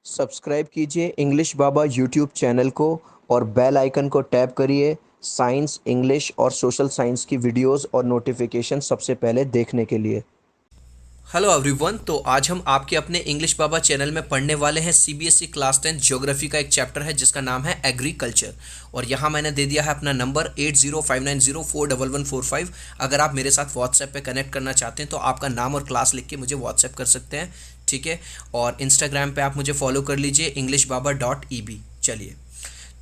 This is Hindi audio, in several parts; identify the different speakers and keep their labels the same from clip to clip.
Speaker 1: सब्सक्राइब कीजिए इंग्लिश बाबा यूट्यूब चैनल को और बेल आइकन को टैप करिए साइंस, इंग्लिश और सोशल साइंस की वीडियोस और नोटिफिकेशन सबसे पहले देखने के लिए।
Speaker 2: Hello everyone. तो आज हम आपके अपने इंग्लिश बाबा चैनल में पढ़ने वाले हैं सीबीएसई क्लास 10 ज्योग्राफी का एक चैप्टर है जिसका नाम है एग्रीकल्चर। और यहाँ मैंने दे दिया है अपना नंबर 8059041145। अगर आप मेरे साथ व्हाट्सएप पे कनेक्ट करना चाहते हैं तो आपका नाम और क्लास लिख के मुझे व्हाट्सएप कर सकते हैं, ठीक है। और इंस्टाग्राम पे आप मुझे फॉलो कर लीजिए englishbaba.eb। चलिए,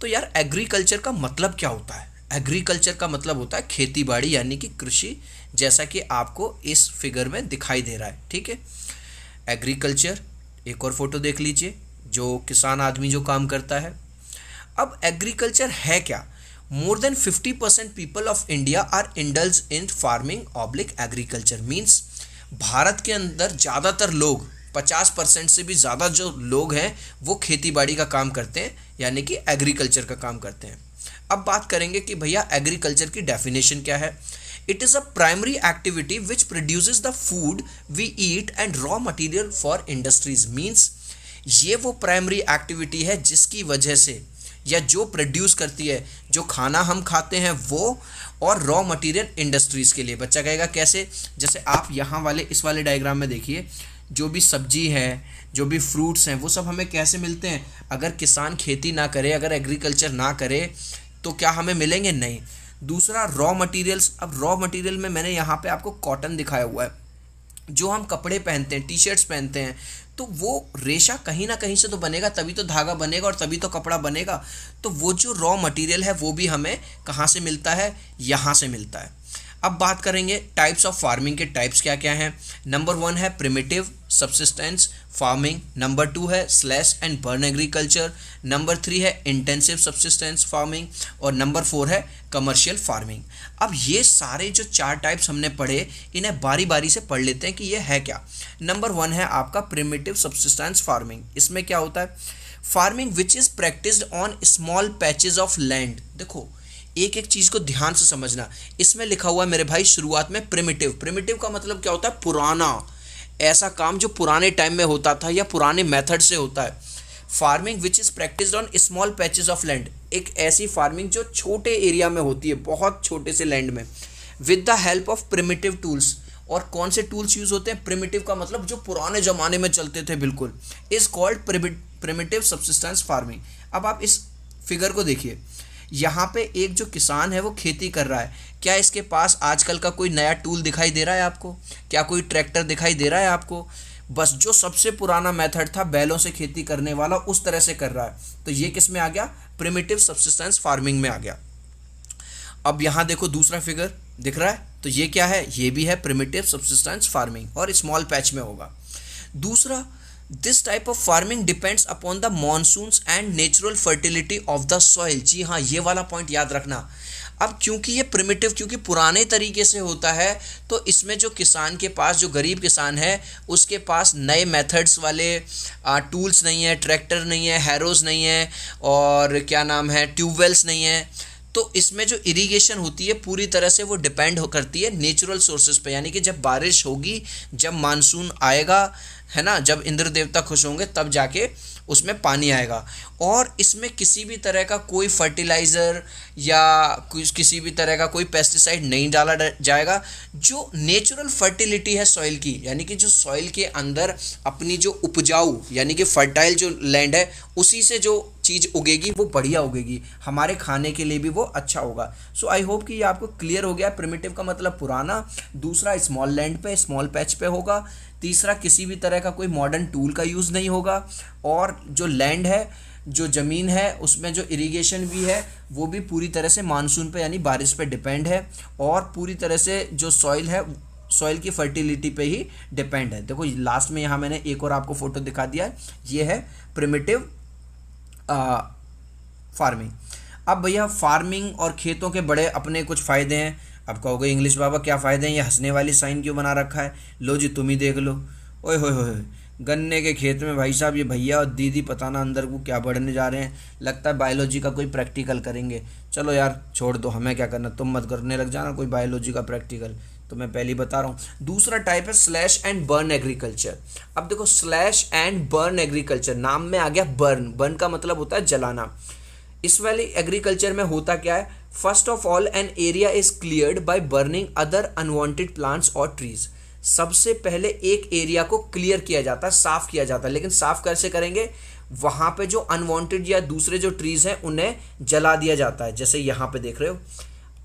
Speaker 2: तो यार एग्रीकल्चर का मतलब क्या होता है? एग्रीकल्चर का मतलब होता है खेती बाड़ी यानी कि कृषि, जैसा कि आपको इस फिगर में दिखाई दे रहा है, ठीक है। एग्रीकल्चर, एक और फोटो देख लीजिए, जो किसान आदमी जो काम करता है। अब एग्रीकल्चर है क्या? More than 50% people of India are indulge in farming oblique agriculture. Means Bharat के अंदर ज़्यादातर लोग 50% से भी ज़्यादा जो लोग हैं वो खेती बाड़ी का काम करते हैं, यानी कि एग्रीकल्चर का काम करते हैं। अब बात करेंगे कि भैया एग्रीकल्चर की डेफिनेशन क्या है। It is a primary activity which produces the food we eat and raw material for industries. Means ये वो प्राइमरी एक्टिविटी है जिसकी वजह से, या जो प्रोड्यूस करती है, जो खाना हम खाते हैं वो, और रॉ मटेरियल इंडस्ट्रीज़ के लिए। बच्चा कहेगा कैसे? जैसे आप यहाँ वाले इस वाले डायग्राम में देखिए, जो भी सब्जी है, जो भी फ्रूट्स हैं, वो सब हमें कैसे मिलते हैं? अगर किसान खेती ना करे, अगर एग्रीकल्चर ना करे तो क्या हमें मिलेंगे? नहीं। दूसरा रॉ मटेरियल्स। अब रॉ मटेरियल में मैंने यहाँ पे आपको कॉटन दिखाया हुआ है। जो हम कपड़े पहनते हैं, टी शर्ट्स पहनते हैं, तो वो रेशा कहीं ना कहीं से तो बनेगा, तभी तो धागा बनेगा और तभी तो कपड़ा बनेगा। तो वो जो रॉ मटेरियल है वो भी हमें कहाँ से मिलता है? यहाँ से मिलता है। अब बात करेंगे टाइप्स ऑफ फार्मिंग के टाइप्स क्या क्या हैं। नंबर 1 है प्रिमिटिव सब्सिस्टेंस फार्मिंग, नंबर 2 है slash and burn agriculture, number 3 है इंटेंसिव सब्सिस्टेंस फार्मिंग, और नंबर 4 है कमर्शियल फार्मिंग। अब ये सारे जो 4 टाइप्स हमने पढ़े, इन्हें बारी बारी से पढ़ लेते हैं कि ये है क्या। नंबर 1 है आपका प्रिमिटिव सब्सिस्टेंस फार्मिंग। इसमें क्या होता है? Farming which is practised on small patches of land. देखो, एक एक चीज़ को ध्यान से समझना। इसमें लिखा हुआ है मेरे भाई शुरुआत में प्रिमिटिव। प्रिमिटिव का मतलब क्या होता है? पुराना, ऐसा काम जो पुराने टाइम में होता था या पुराने मेथड से होता है। Farming which is practised on small patches of land, एक ऐसी फार्मिंग जो छोटे एरिया में होती है, बहुत छोटे से लैंड में, with the help of primitive tools. और कौन से टूल्स यूज होते हैं? प्रिमिटिव का मतलब जो पुराने ज़माने में चलते थे, बिल्कुल, is called primitive subsistence farming. अब आप इस फिगर को देखिए, यहाँ पे एक जो किसान है वो खेती कर रहा है। क्या इसके पास आजकल का कोई नया टूल दिखाई दे रहा है आपको? क्या कोई ट्रैक्टर दिखाई दे रहा है आपको? बस जो सबसे पुराना मेथड था बैलों से खेती करने वाला, उस तरह से कर रहा है। तो ये किस में आ गया? प्रिमिटिव सब्सिस्टेंस फार्मिंग में आ गया। अब यहाँ देखो दूसरा फिगर दिख रहा है, तो ये क्या है? ये भी है प्रिमिटिव सब्सिस्टेंस फार्मिंग और स्मॉल पैच में होगा। दूसरा, this type of farming depends upon the monsoons and natural fertility of the soil. जी हाँ, ये वाला पॉइंट याद रखना। अब क्योंकि ये प्रिमिटिव, क्योंकि पुराने तरीके से होता है, तो इसमें जो किसान के पास, जो गरीब किसान है, उसके पास नए मेथड्स वाले टूल्स नहीं है, ट्रैक्टर नहीं है, हैरोज नहीं है, और क्या नाम है, ट्यूबवेल्स नहीं है। तो इसमें जो इरिगेशन होती है पूरी तरह से वो डिपेंड करती है नेचुरल सोर्सेज पे, यानी कि जब बारिश होगी, जब मानसून आएगा, है ना, जब इंद्र देवता खुश होंगे तब जाके उसमें पानी आएगा। और इसमें किसी भी तरह का कोई फर्टिलाइज़र या किसी भी तरह का कोई पेस्टिसाइड नहीं डाला जाएगा। जो नेचुरल फर्टिलिटी है सॉइल की, यानी कि जो सॉइल के अंदर अपनी जो उपजाऊ, यानी कि फर्टाइल जो लैंड है, उसी से जो चीज़ उगेगी वो बढ़िया उगेगी, हमारे खाने के लिए भी वो अच्छा होगा। सो आई होप कि ये आपको क्लियर हो गया। प्रिमिटिव का मतलब पुराना, दूसरा स्मॉल लैंड पे, स्मॉल पैच पे होगा, तीसरा किसी भी तरह का कोई मॉडर्न टूल का यूज़ नहीं होगा, और जो लैंड है, जो ज़मीन है, उसमें जो इरिगेशन भी है वो भी पूरी तरह से मानसून पे यानी बारिश पे डिपेंड है, और पूरी तरह से जो सॉइल है, सॉइल की फर्टिलिटी पे ही डिपेंड है। देखो लास्ट में यहाँ मैंने एक और आपको फोटो दिखा दिया है, ये है प्रिमिटिव फार्मिंग। अब भैया फार्मिंग और खेतों के बड़े अपने कुछ फ़ायदे हैं। अब कहोगे इंग्लिश बाबा क्या फ़ायदे हैं, ये हंसने वाली साइन क्यों बना रखा है? लो जी, तुम ही देख लो। ओए होए होए, गन्ने के खेत में भाई साहब ये भैया और दीदी पता ना अंदर को क्या बढ़ने जा रहे हैं। लगता है बायोलॉजी का कोई प्रैक्टिकल करेंगे। चलो यार छोड़ दो, हमें क्या करना, तुम मत करने लग जाना कोई बायोलॉजी का प्रैक्टिकल। तो मैं पहले ही बता रहा हूँ। दूसरा टाइप है स्लैश एंड बर्न एग्रीकल्चर। अब देखो स्लैश एंड बर्न एग्रीकल्चर, नाम में आ गया बर्न, बर्न का मतलब होता है जलाना। इस वाली एग्रीकल्चर में होता क्या है, first of all an area is cleared by burning other unwanted plants और ट्रीज। सबसे पहले एक एरिया को क्लियर किया जाता है, साफ किया जाता है। लेकिन साफ कैसे करेंगे, वहां पे जो अनवांटेड या दूसरे जो ट्रीज हैं उन्हें जला दिया जाता है। जैसे यहाँ पे देख रहे हो,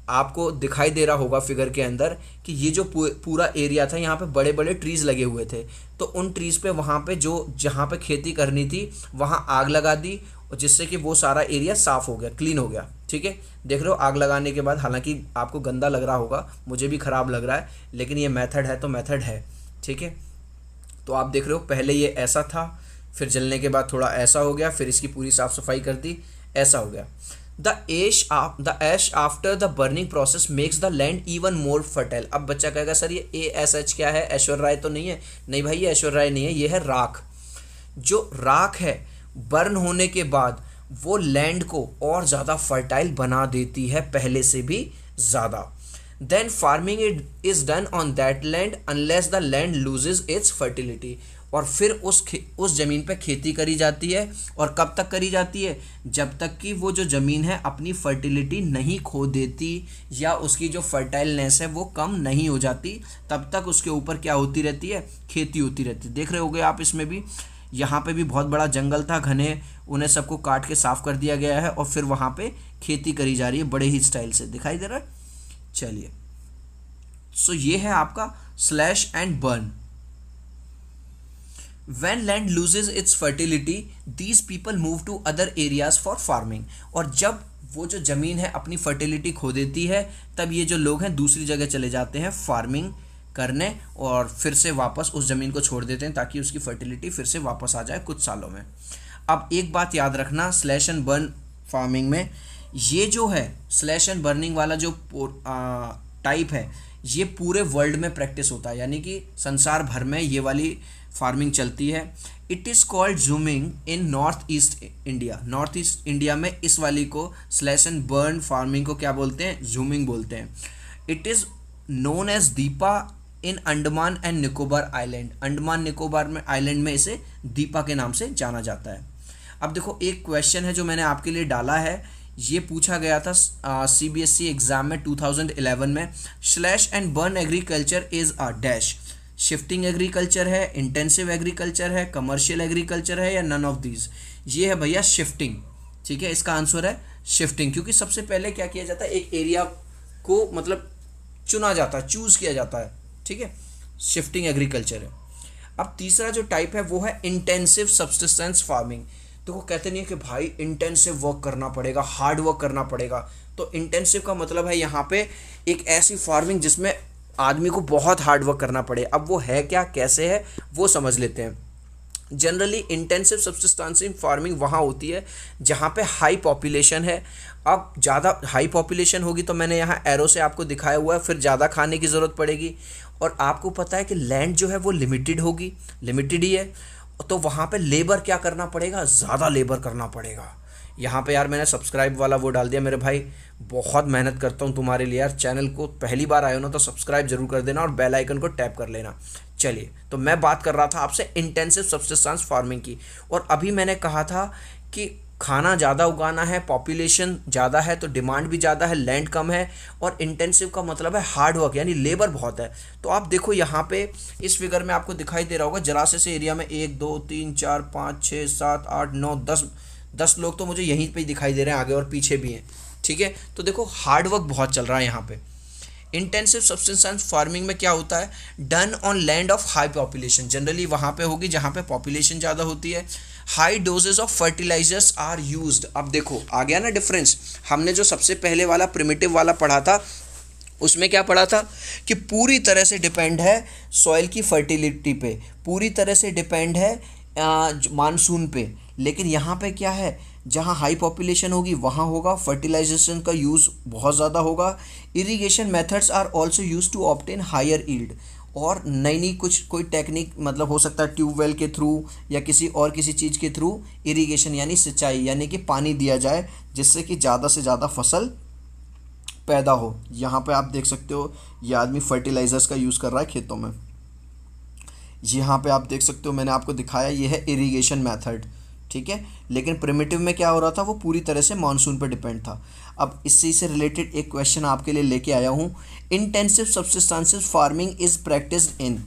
Speaker 2: आपको दिखाई दे रहा होगा फिगर के अंदर कि ये जो पूरा एरिया था, यहाँ पे बड़े बड़े ट्रीज लगे हुए थे, तो उन ट्रीज पे वहाँ पे जो जहाँ पे खेती करनी थी वहाँ आग लगा दी, और जिससे कि वो सारा एरिया साफ हो गया, क्लीन हो गया। ठीक है, देख रहे हो आग लगाने के बाद, हालांकि आपको गंदा लग रहा होगा, मुझे भी खराब लग रहा है, लेकिन ये मेथड है तो मेथड है। ठीक है, तो आप देख रहे हो पहले ये ऐसा था, फिर जलने के बाद थोड़ा ऐसा हो गया, फिर इसकी पूरी साफ सफाई कर दी, ऐसा हो गया। The ash after the burning process makes the land even more fertile. अब बच्चा कहेगा सर ये ASH क्या है, ऐश्वर्य राय तो नहीं है? नहीं भाई, ये ऐश्वर्य राय नहीं है, ये है राख। जो राख है बर्न होने के बाद वो लैंड को और ज़्यादा फर्टाइल बना देती है, पहले से भी ज़्यादा। Then farming is done on that land unless the land loses its fertility. और फिर उस ज़मीन पे खेती करी जाती है, और कब तक करी जाती है, जब तक कि वो जो ज़मीन है अपनी फर्टिलिटी नहीं खो देती या उसकी जो फर्टाइलनेस है वो कम नहीं हो जाती, तब तक उसके ऊपर क्या होती रहती है, खेती होती रहती है। देख रहे होगे आप, इसमें भी यहाँ पे भी बहुत बड़ा जंगल था, घने, उन्हें सबको काट के साफ कर दिया गया है, और फिर वहाँ पे खेती करी जा रही है बड़े ही स्टाइल से। दिखाई दे रहा है? चलिए, सो ये है आपका slash and burn. When land loses its fertility, these people move to other areas for farming। और जब वो जो ज़मीन है अपनी फर्टिलिटी खो देती है, तब ये जो लोग हैं दूसरी जगह चले जाते हैं फार्मिंग करने, और फिर से वापस उस ज़मीन को छोड़ देते हैं ताकि उसकी फर्टिलिटी फिर से वापस आ जाए कुछ सालों में। अब एक बात याद रखना, स्लैश एंड बर्न फार्मिंग में ये जो है स्लैश एंड बर्निंग वाला जो टाइप है, ये पूरे वर्ल्ड में प्रैक्टिस होता है, यानी कि संसार भर में ये वाली फार्मिंग चलती है। It is called zooming in north east India. North east India में इस वाली को स्लैश एंड बर्न फार्मिंग को क्या बोलते हैं, जूमिंग बोलते हैं। It is known as dipa in Andaman and Nicobar island. Andaman Nicobar में आइलैंड में इसे दीपा के नाम से जाना जाता है। अब देखो एक क्वेश्चन है जो मैंने आपके लिए डाला है, ये पूछा गया था CBSE एग्जाम में 2011 में। Slash and burn agriculture is a dash. Shifting agriculture है, इंटेंसिव एग्रीकल्चर है, कमर्शियल एग्रीकल्चर है, या नन ऑफ दीज। ये है भैया शिफ्टिंग। ठीक है, इसका आंसर है शिफ्टिंग, क्योंकि सबसे पहले क्या किया जाता है, एक एरिया को मतलब चुना जाता है, चूज किया जाता है। ठीक है, शिफ्टिंग एग्रीकल्चर है। अब तीसरा जो टाइप है वो है इंटेंसिव सब्सिस्टेंस फार्मिंग। तो वो कहते नहीं है कि भाई इंटेंसिव वर्क करना पड़ेगा, हार्ड वर्क करना पड़ेगा। तो इंटेंसिव का मतलब है यहाँ पे एक ऐसी फार्मिंग जिसमें आदमी को बहुत हार्ड वर्क करना पड़े। अब वो है क्या, कैसे है, वो समझ लेते हैं। जनरली इंटेंसिव सब्सिस्टेंस फार्मिंग वहाँ होती है जहाँ पे हाई पॉपुलेशन है। अब ज़्यादा हाई पॉपुलेशन होगी तो मैंने यहाँ एरो से आपको दिखाया हुआ है, फिर ज़्यादा खाने की ज़रूरत पड़ेगी, और आपको पता है कि लैंड जो है वो लिमिटेड होगी, लिमिटेड ही है, तो वहाँ पे लेबर क्या करना पड़ेगा, ज़्यादा लेबर करना पड़ेगा। यहाँ पे यार मैंने सब्सक्राइब वाला वो डाल दिया मेरे भाई, बहुत मेहनत करता हूँ तुम्हारे लिए यार। चैनल को पहली बार आए हो ना तो सब्सक्राइब जरूर कर देना और बेल आइकन को टैप कर लेना। चलिए, तो मैं बात कर रहा था आपसे इंटेंसिव सब्सिस्टेंस फार्मिंग की, और अभी मैंने कहा था कि खाना ज़्यादा उगाना है, पॉपुलेशन ज़्यादा है तो डिमांड भी ज़्यादा है, लैंड कम है, और इंटेंसिव का मतलब है हार्ड वर्क, यानी लेबर बहुत है। तो आप देखो यहाँ पे इस फिगर में आपको दिखाई दे रहा होगा, जरासे से एरिया में 1 2 3 4 5 6 7 8 9 10 लोग तो मुझे यहीं पे ही दिखाई दे रहे हैं, आगे और पीछे भी हैं। ठीक है, तो देखो हार्ड वर्क बहुत चल रहा है यहाँ पे। इंटेंसिव सब्सिस्टेंस फार्मिंग में क्या होता है, done on land of high population. Generally वहाँ पे होगी जहाँ पे पॉपुलेशन ज़्यादा होती है। High doses of fertilisers are used. अब देखो आ गया ना डिफरेंस। हमने जो सबसे पहले वाला प्रिमिटिव वाला पढ़ा था उसमें क्या पढ़ा था कि पूरी तरह से डिपेंड है सॉइल की फर्टिलिटी पे, पूरी तरह से डिपेंड है मानसून पे। लेकिन यहाँ पे क्या है, जहाँ हाई पॉपुलेशन होगी वहाँ होगा फर्टिलाइजेशन का यूज़ बहुत ज़्यादा होगा। Irrigation methods are also use to obtain higher yield. और नई नई कोई टेक्निक, मतलब हो सकता है ट्यूबवेल के थ्रू या किसी चीज़ के थ्रू इरिगेशन यानी सिंचाई, यानी कि पानी दिया जाए जिससे कि ज़्यादा से ज़्यादा फसल
Speaker 1: पैदा हो। यहाँ पे आप देख सकते हो ये आदमी फर्टिलाइजर्स का यूज़ कर रहा है खेतों में। यहाँ पे आप देख सकते हो मैंने आपको दिखाया ये है इरिगेशन मेथड, ठीक है। लेकिन प्रिमिटिव में क्या हो रहा था, वो पूरी तरह से मानसून पर डिपेंड था। अब इसी से रिलेटेड एक क्वेश्चन आपके लिए लेके आया हूँ। Intensive subsistential farming is practised in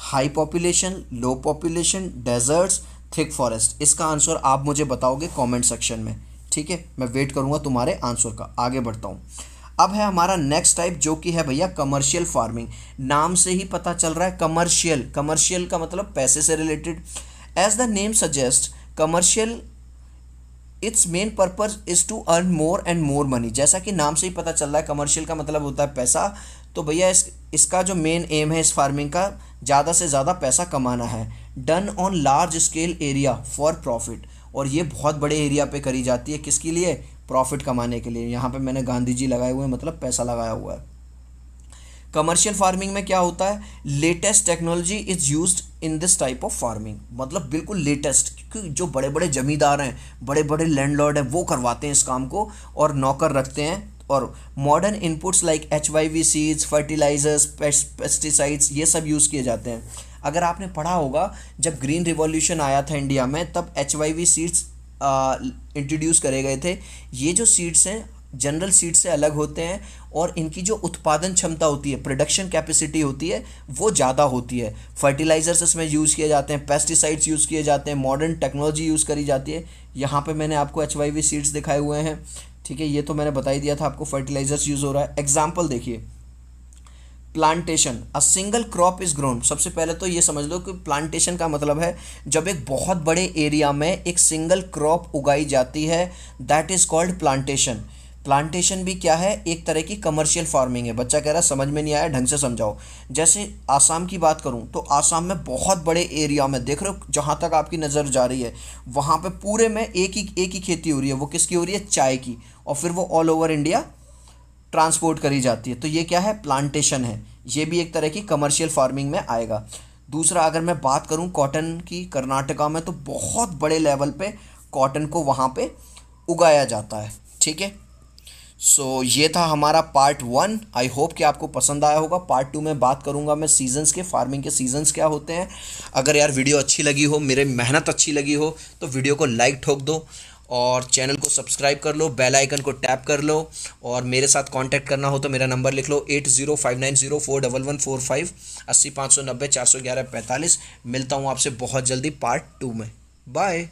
Speaker 1: high population, low population, deserts, thick forest. इसका आंसर आप मुझे बताओगे कमेंट सेक्शन में, ठीक है। मैं वेट करूँगा तुम्हारे आंसर का। आगे बढ़ता हूँ। अब है हमारा नेक्स्ट टाइप जो कि है भैया कमर्शियल फार्मिंग। नाम से ही पता चल रहा है कमर्शियल, कमर्शियल का मतलब पैसे से related. As the name suggest commercial its main purpose is to earn more and more money. जैसा कि नाम से ही पता चल रहा है कमर्शियल का मतलब होता है पैसा, तो भैया इसका जो मेन एम है इस फार्मिंग का ज़्यादा से ज़्यादा पैसा कमाना है। Done on large scale area for profit, और ये बहुत बड़े एरिया पे करी जाती है, किसके लिए, प्रॉफिट कमाने के लिए। यहाँ पे मैंने गांधी जी लगाए हुए हैं, मतलब पैसा लगाया हुआ है। कमर्शियल फार्मिंग में क्या होता है, latest technology is used in this type of farming, मतलब बिल्कुल लेटेस्ट, क्योंकि जो बड़े बड़े जमींदार हैं, बड़े बड़े लैंडलॉर्ड हैं, वो करवाते हैं इस काम को और नौकर रखते हैं। और modern inputs like HYV seeds, fertilisers, pesticides, ये सब यूज़ किए जाते हैं। अगर आपने पढ़ा होगा जब ग्रीन रिवॉल्यूशन आया था इंडिया में, तब HYV सीड्स इंट्रोड्यूस करे गए थे। ये जो सीड्स हैं जनरल सीड से अलग होते हैं और इनकी जो उत्पादन क्षमता होती है, प्रोडक्शन कैपेसिटी होती है, वो ज़्यादा होती है। फर्टिलाइजर्स इसमें यूज़ किए जाते हैं, पेस्टिसाइड्स यूज़ किए जाते हैं, मॉडर्न टेक्नोलॉजी यूज़ करी जाती है। यहाँ पे मैंने आपको HYV सीड्स दिखाए हुए हैं, ठीक है। ये तो मैंने बता ही दिया था आपको, फर्टिलाइजर्स यूज़ हो रहा है। एग्जाम्पल देखिए, plantation, a single crop is grown. सबसे पहले तो ये समझ लो कि प्लांटेशन का मतलब है जब एक बहुत बड़े एरिया में एक सिंगल क्रॉप उगाई जाती है, that is called plantation. Plantation भी क्या है, एक तरह की कमर्शियल फार्मिंग है। बच्चा कह रहा है समझ में नहीं आया, ढंग से समझाओ। जैसे आसाम की बात करूं तो आसाम में बहुत बड़े एरिया में, देख रहे हो जहां तक आपकी नज़र जा रही है, वहां पे पूरे में एक ही खेती हो रही है। वो किसकी हो रही है, चाय की, और फिर वो ऑल ओवर इंडिया ट्रांसपोर्ट करी जाती है। तो ये क्या है, प्लांटेशन है। ये भी एक तरह की कमर्शियल फार्मिंग में आएगा। दूसरा, अगर मैं बात करूं कॉटन की, कर्नाटका में तो बहुत बड़े लेवल पे कॉटन को वहाँ पे उगाया जाता है, ठीक है। सो ये था हमारा पार्ट 1। आई होप कि आपको पसंद आया होगा। पार्ट 2 में बात करूंगा मैं सीजन्स के, फार्मिंग के सीजन्स क्या होते हैं। अगर यार वीडियो अच्छी लगी हो, मेरे मेहनत अच्छी लगी हो, तो वीडियो को लाइक ठोक दो और चैनल को सब्सक्राइब कर लो, बेल आइकन को टैप कर लो। और मेरे साथ कांटेक्ट करना हो तो मेरा नंबर लिख लो 8059041145, 80 590 411 45। मिलता हूँ आपसे बहुत जल्दी पार्ट 2 में। बाय।